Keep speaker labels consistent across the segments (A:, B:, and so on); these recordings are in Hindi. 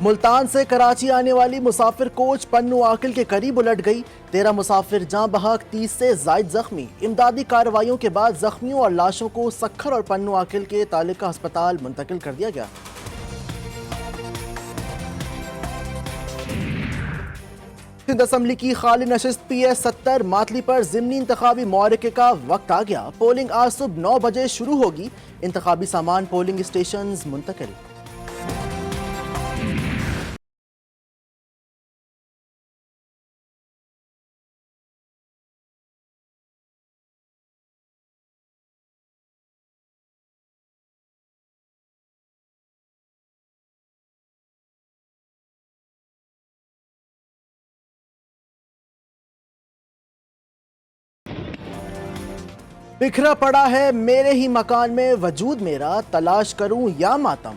A: मुल्तान से कराची आने वाली मुसाफिर कोच पन्नू आकिल के करीब उलट गई। 13 मुसाफिर जाँ बहक, 30 से जायद जख्मी। इमदादी कार्रवाइयों के बाद जख्मियों और लाशों को सक्खर और पन्नू आकिल के तालुका अस्पताल मुंतकिल कर दिया गया। सिंध असम्बली की खाली नशिस्त PS70 मातली पर ज़िमनी इंतखाबी मुआरके का वक्त आ गया। पोलिंग आज सुबह 9 बजे शुरू होगी। इंतखाबी सामान पोलिंग स्टेशन मुंतकिल। बिखरा पड़ा है मेरे ही मकान में वजूद मेरा, तलाश करूं या मातम।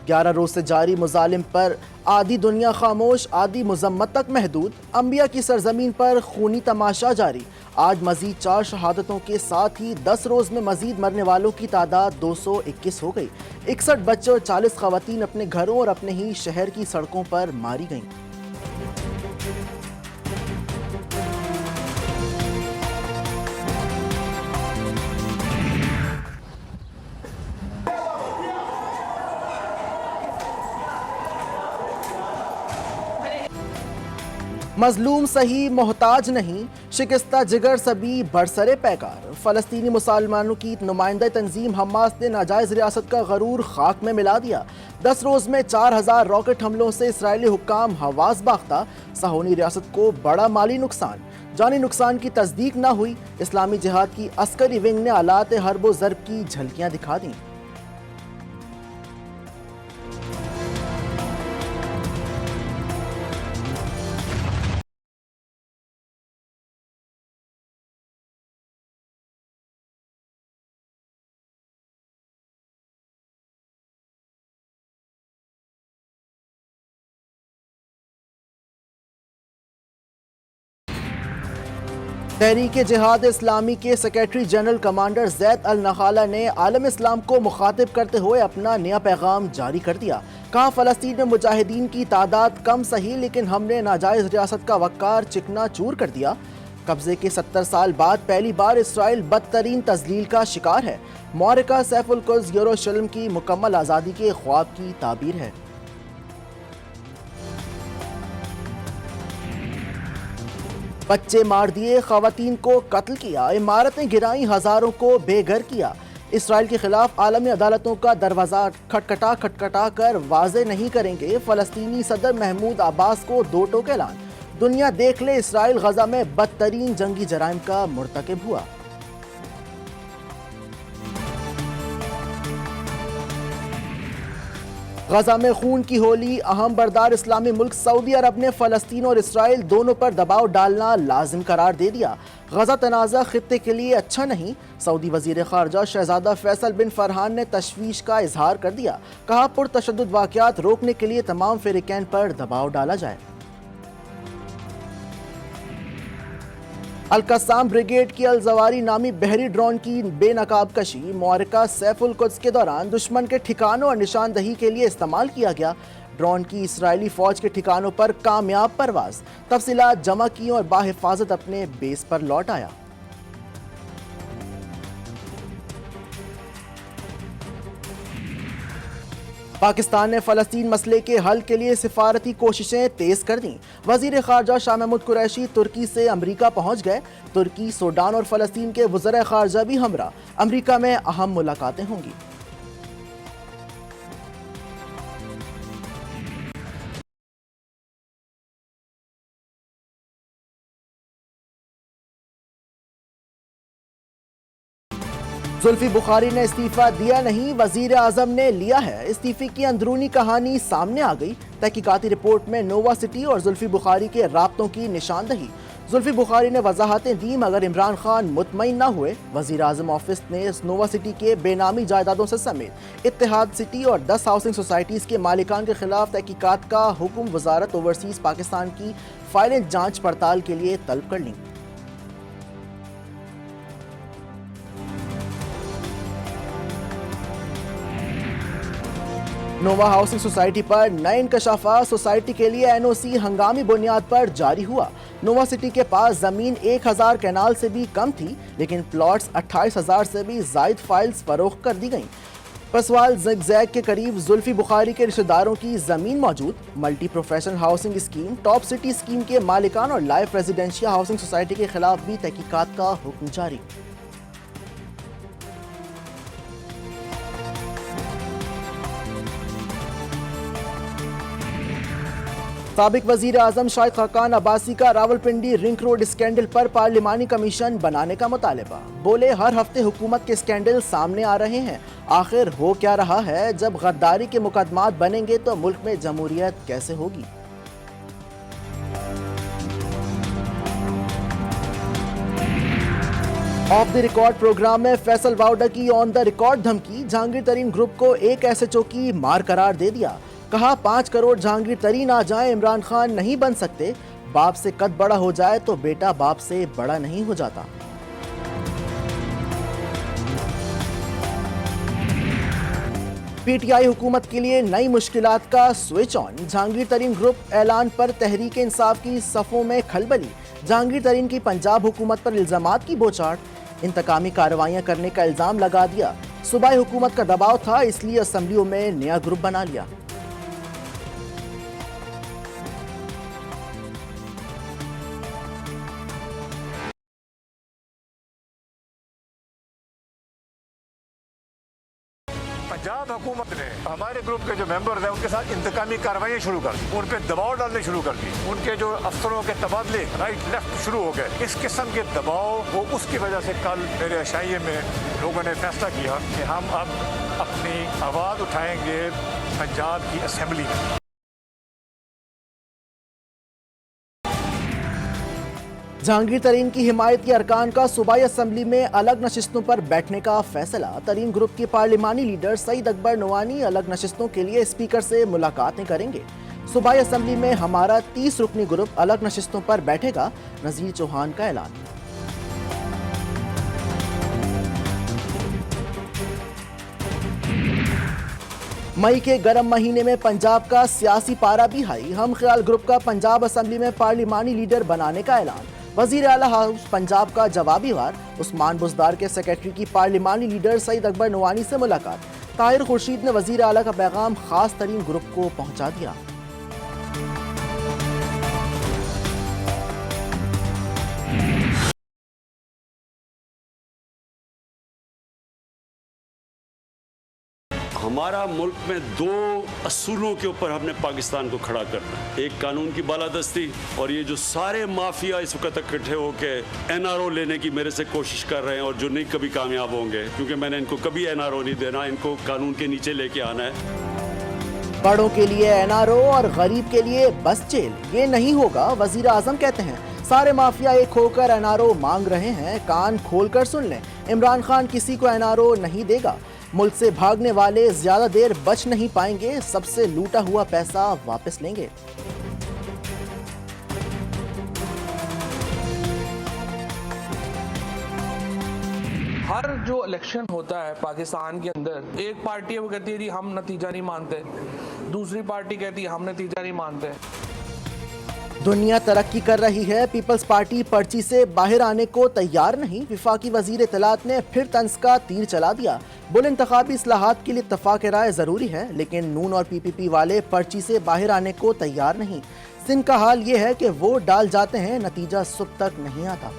A: 11 रोज से जारी मुजालिम पर आधी दुनिया खामोश, आधी मुजम्मत तक महदूद। अंबिया की सरजमीन पर खूनी तमाशा जारी। आज मजीद 4 शहादतों के साथ ही 10 रोज में मजीद मरने वालों की तादाद 221 हो गई। 61 बच्चे और 40 खवातीन अपने घरों और अपने ही शहर की सड़कों पर मारी गईं। मजलूम सही मोहताज नहीं, शिकस्ता जिगर सभी बरसरे पैकार। फ़लस्तीनी मुसलमानों की नुमाइंदा तंजीम हमास ने नाजायज़ रियासत का गरूर खाक में मिला दिया। 10 रोज में 4000 रॉकेट हमलों से इसराइली हुक्काम हवास बाख्ता। सहोनी रियासत को बड़ा माली नुकसान, जानी नुकसान की तस्दीक न हुई। इस्लामी जिहाद की अस्करी विंग ने आलात हर्ब ज़र्ब की झलकियाँ दिखा दी। तहरीक जिहाद इस्लामी के सेक्रेटरी जनरल कमांडर जैद अल नखाला ने आलम इस्लाम को मुखातिब करते हुए अपना नया पैगाम जारी कर दिया। कहा, फ़लस्तीन में मुजाहिदीन की तादाद कम सही, लेकिन हमने नाजायज़ रियासत का वक़ार चिकना चूर कर दिया। कब्जे के 70 साल बाद पहली बार इसराइल बदतरीन तजलील का शिकार है। मुआरका सैफुल कुद्स यरूशलेम की मुकम्मल आज़ादी के ख्वाब की ताबीर है। बच्चे मार दिए, खवातीन को कत्ल किया, इमारतें गिराई, हजारों को बेघर किया। इसराइल के खिलाफ आलमी अदालतों का दरवाजा खटखटा कर वाजे नहीं करेंगे। फ़लस्तीनी सदर महमूद अब्बास को 2 टोक ऐलान। दुनिया देख ले, इसराइल गजा में बदतरीन जंगी जराइम का मुर्तकिब हुआ। गजा में खून की होली, अहम बरदार इस्लामी मुल्क सऊदी अरब ने फ़लस्तीन और इसराइल दोनों पर दबाव डालना लाजिम करार दे दिया। गजा तनाज़ा खित्ते के लिए अच्छा नहीं। सऊदी वज़ीर ख़ारजा शहज़ादा फैसल बिन फरहान ने तशवीश का इजहार कर दिया। कहा, पुरतशद्दुद वाक़यात रोकने के लिए तमाम फ़रीक़ैन पर दबाव डाला जाए। अल-कस्साम ब्रिगेड की अल-जवारी नामी बहरी ड्रोन की बेनकाब कशी मुआरका सैफुल कुद्स के दौरान दुश्मन के ठिकानों और निशानदही के लिए इस्तेमाल किया गया। ड्रोन की इसराइली फौज के ठिकानों पर कामयाब परवाज, तफसीलात जमा की और बाहिफाजत अपने बेस पर लौट आया। पाकिस्तान ने फ़लस्तीन मसले के हल के लिए सिफारती कोशिशें तेज कर दी। वज़ीर ख़ारजा शाह महमूद कुरैशी तुर्की से अमरीका पहुंच गए। तुर्की, सूडान और फ़लस्तीन के वज़ीर ख़ारजा भी हमरा। अमरीका में अहम मुलाकातें होंगी। जुल्फी बुखारी ने इस्तीफा दिया नहीं, वजीर आजम ने लिया है। इस्तीफे की अंदरूनी कहानी सामने आ गई। तहकीकाती रिपोर्ट में नोवा सिटी और जुल्फी बुखारी के राब्तों की निशानदही। जुल्फी बुखारी ने वजाहतें दी, मगर इमरान खान मुतमईन न हुए। वजीर आजम ऑफिस ने नोवा सिटी के बेनामी जायदादों से समेत इत्तेहाद सिटी और 10 हाउसिंग सोसाइटीज़ के मालिकान के खिलाफ तहकीकात का हुक्म वजारत ओवरसीज़ पाकिस्तान की फाइलें जाँच पड़ताल के लिए तलब कर ली। नोवा हाउसिंग सोसाइटी पर नए इंकशाफा। सोसाइटी के लिए एनओसी हंगामी बुनियाद पर जारी हुआ। नोवा सिटी के पास जमीन 1000 कैनाल से भी कम थी, लेकिन प्लॉट्स 28,000 से भी जायद फाइल्स फरोख्त कर दी गईं। पसवाल ज़िगज़ैग के करीब जुल्फी बुखारी के रिश्तेदारों की जमीन मौजूद। Multi professional housing scheme top city scheme के मालिकान और लाइफ रेजिडेंशियल हाउसिंग सोसाइटी के खिलाफ भी तहकीकात का हुक्म जारी। साबिक वजीर आजम शाहिद खाकान अब्बासी का रावलपिंडी रिंग रोड स्कैंडल पर पार्लिमानी कमीशन बनाने का मुतालबा। बोले, हर हफ्ते हुकूमत के स्कैंडल सामने आ रहे हैं, आखिर हो क्या रहा है? जब गद्दारी के मुकदमात बनेंगे तो मुल्क में जमहूरियत कैसे होगी? ऑफ द रिकॉर्ड प्रोग्राम में फैसल वाउडा की ऑन द रिकॉर्ड धमकी। जहांगीर तरीन ग्रुप को एक एसएचओ की मार करार दे दिया। कहा, 5 करोड़ जहांगीर तरीन आ जाए, इमरान खान नहीं बन सकते। बाप से कद बड़ा हो जाए तो बेटा बाप से बड़ा नहीं हो जाता। पीटीआई हुकूमत के लिए नई मुश्किलात का स्विच ऑन। जहांगीर तरीन ग्रुप ऐलान पर तहरीक इंसाफ की सफ़ों में खलबली। जहांगीर तरीन की पंजाब हुकूमत पर इल्जामात की बौछार। इंतकामी कार्रवाइयां करने का इल्जाम लगा दिया। सूबाई हुकूमत का दबाव था, इसलिए असम्बलियों में नया ग्रुप बना लिया।
B: पंजाब हुकूमत ने हमारे ग्रुप के जो मेंबर्स हैं उनके साथ इंतकामी कार्रवाई शुरू कर दी, उन पर दबाव डालने शुरू कर दी। उनके जो अफसरों के तबादले राइट लेफ्ट शुरू हो गए। इस किस्म के दबाव वो उसकी वजह से कल मेरे अशाइये में लोगों ने फैसला किया कि हम अब अपनी आवाज़ उठाएंगे पंजाब की असेंबली में।
A: जहांगीर तरीन की हिमायती अरकान का सूबाई असम्बली में अलग नशिस्तों पर बैठने का फैसला। तरीन ग्रुप के पार्लिमानी लीडर सईद अकबर नोआनी अलग नशिस्तों के लिए स्पीकर से मुलाकातें करेंगे। सूबाई असम्बली में हमारा 30 रुकनी ग्रुप अलग नशिस्तों पर बैठेगा। नजीर चौहान का ऐलान। मई के गर्म महीने में पंजाब का सियासी पारा भी हाई। हम ख्याल ग्रुप का पंजाब असम्बली में पार्लिमानी लीडर बनाने का ऐलान। वजीर आला हाउस पंजाब का जवाबी वार। उस्मान बुजदार के सेक्रेटरी की पार्लिमानी लीडर सईद अकबर नोआनी से मुलाकात। ताहिर खुर्शीद ने वजीर आला का पैगाम खास तरीन ग्रुप को पहुंचा दिया।
C: हमारा मुल्क में 2 असूलों के ऊपर हमने पाकिस्तान को खड़ा करना है। एक कानून की बालादस्ती, और ये जो सारे माफिया इस वक्त इकट्ठे होकर एनआरओ लेने की मेरे से कोशिश कर रहे हैं और जो नहीं कभी कामयाब होंगे, क्योंकि मैंने इनको कभी एनआरओ नहीं देना, इनको कानून के नीचे लेके आना है।
A: बड़ों के लिए एनआरओ और गरीब के लिए बस जेल, ये नहीं होगा। वजीर आजम कहते हैं सारे माफिया एक होकर एनआरओ मांग रहे हैं, कान खोलकर सुन लें। इमरान खान किसी को एनआरओ नहीं देगा। मुल्क से भागने वाले ज्यादा देर बच नहीं पाएंगे। सबसे लूटा हुआ पैसा वापस लेंगे।
D: हर जो इलेक्शन होता है पाकिस्तान के अंदर, एक पार्टी है वो कहती है जी हम नतीजा नहीं मानते, दूसरी पार्टी कहती है हम नतीजा नहीं मानते।
A: दुनिया तरक्की कर रही है, पीपल्स पार्टी पर्ची से बाहर आने को तैयार नहीं। विफाकी वजीर इत्तलात ने फिर तंज का तीर चला दिया। बोले, इंतखाबी इस्लाहात के लिए इत्तफाक राय जरूरी है, लेकिन नून और पीपीपी वाले पर्ची से बाहर आने को तैयार नहीं। सिंध का हाल ये है कि वोट डाल जाते हैं, नतीजा सुबह तक नहीं आता।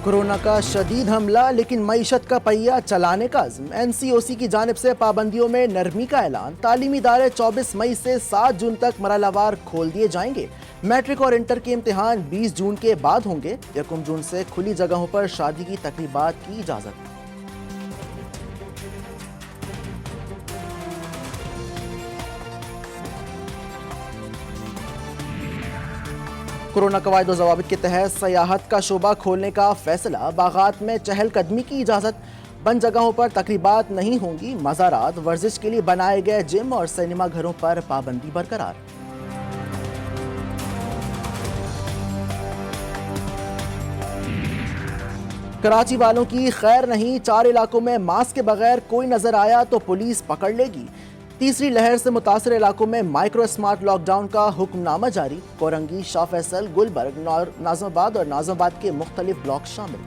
A: कोरोना का शदीद हमला, लेकिन मईशत का पहिया चलाने का अज़्म। एनसीओसी की जानिब से पाबंदियों में नरमी का ऐलान। तालीमी इदारे 24 मई से 7 जून तक मरहलावार खोल दिए जाएंगे। मैट्रिक और इंटर के इम्तिहान 20 जून के बाद होंगे। 1 जून से खुली जगहों पर शादी की तकरीबात की इजाज़त। कोरोना कवायद ज़वाबित के तहत सयाहत का शोबा खोलने का फैसला। बागात में चहलकदमी की इजाज़त। बंद जगहों पर तकरीबात नहीं होंगी। मज़ारात, वर्जिश के लिए बनाए गए जिम और सिनेमा घरों पर पाबंदी बरकरार। कराची वालों की खैर नहीं, 4 इलाकों में मास्क के बगैर कोई नजर आया तो पुलिस पकड़ लेगी। तीसरी लहर से मुतासर इलाकों में माइक्रो स्मार्ट लॉकडाउन का हुक्मनामा जारी। कोरंगी, शाह फैसल, गुलबर्ग, नाजमाबाद और नाजमाबाद के मुख्तलिफ ब्लॉक शामिल।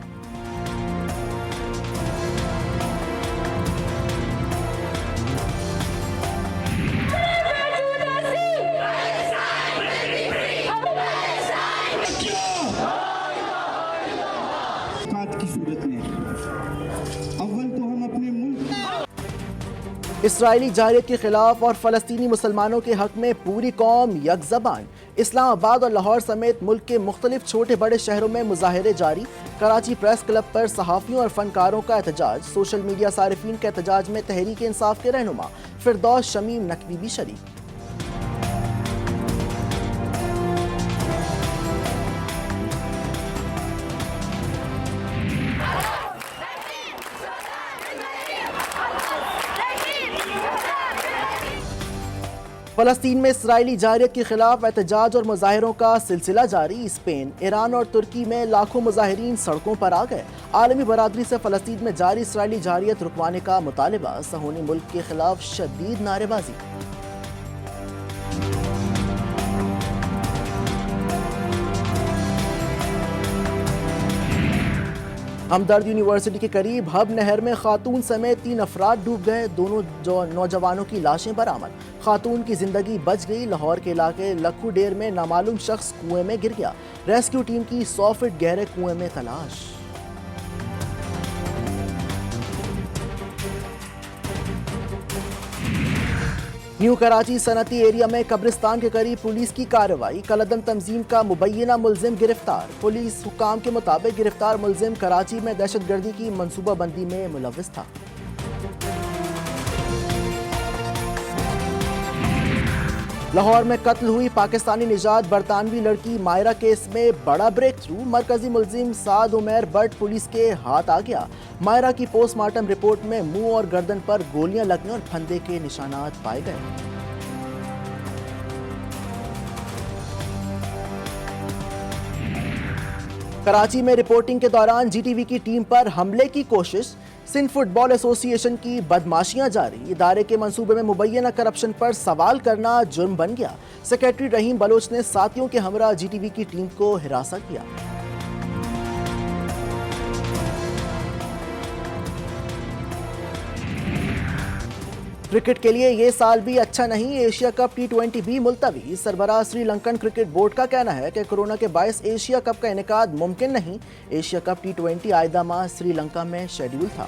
E: की सूरत में अव्वल तो हम अपने मुल्क
A: इसराइली जाहिरियत के खिलाफ और फलस्तीनी मुसलमानों के हक में पूरी कौम यकज़बान। इस्लामाबाद और लाहौर समेत मुल्क के मुख्तलिफ छोटे बड़े शहरों में मुजाहरे जारी। कराची प्रेस क्लब पर सहाफ़ियों और फनकारों का एहतजाज। सोशल मीडिया सारिफीन के एहतजाज में तहरीक इंसाफ के रहनुमा फिरदौस शमीम नकवी भी शरीक। फलस्तीन में इसराइली जाहिरियत के खिलाफ एहतजाज और मुजाहिरों का सिलसिला जारी। स्पेन, ईरान और तुर्की में लाखों मुजाहिरीन सड़कों पर आ गए। आलमी बरादरी से फलस्तीन में जारी इसराइली जाहिरियत रुकवाने का मुतालबा। सहूनी मुल्क के खिलाफ शदीद नारेबाजी। हमदर्द यूनिवर्सिटी के करीब हब नहर में खातून समेत 3 अफराद डूब गए। दोनों नौजवानों की लाशें बरामद। खातून की जिंदगी बच गई। लाहौर के इलाके लखू डेर में नामालूम शख्स कुएं में गिर गया। रेस्क्यू टीम की 100 फीट गहरे कुएं में तलाश। न्यू कराची सनती एरिया में कब्रिस्तान के करीब पुलिस की कार्रवाई। कलअदम तंजीम का मुबैना मुलजिम गिरफ्तार। पुलिस हुकाम के मुताबिक गिरफ्तार मुलजिम कराची में दहशतगर्दी की मनसूबाबंदी में मुलव्विस था। लाहौर में कत्ल हुई पाकिस्तानी निजात बरतानवी लड़की मायरा केस में बड़ा ब्रेक थ्रू। मरकजी मुलजिम साद उमैर बट पुलिस के हाथ आ गया। मायरा की पोस्टमार्टम रिपोर्ट में मुंह और गर्दन पर गोलियां लगने और फंदे के निशानात पाए गए। कराची में रिपोर्टिंग के दौरान जीटीवी की टीम पर हमले की कोशिश। सिंध फुटबॉल एसोसिएशन की बदमाशियां जारी। इदारे के मंसूबे में मुबैना करप्शन पर सवाल करना जुर्म बन गया। सेक्रेटरी रहीम बलोच ने साथियों के हमरा जीटीवी की टीम को हिरासा किया। क्रिकेट के लिए ये साल भी अच्छा नहीं। एशिया कप T20 भी मुलतवी। सरबराह श्रीलंकन क्रिकेट बोर्ड का कहना है कि कोरोना के बायस एशिया कप का इनेकाद मुमकिन नहीं। एशिया कप T20 आइंदा माह श्रीलंका में शेड्यूल था।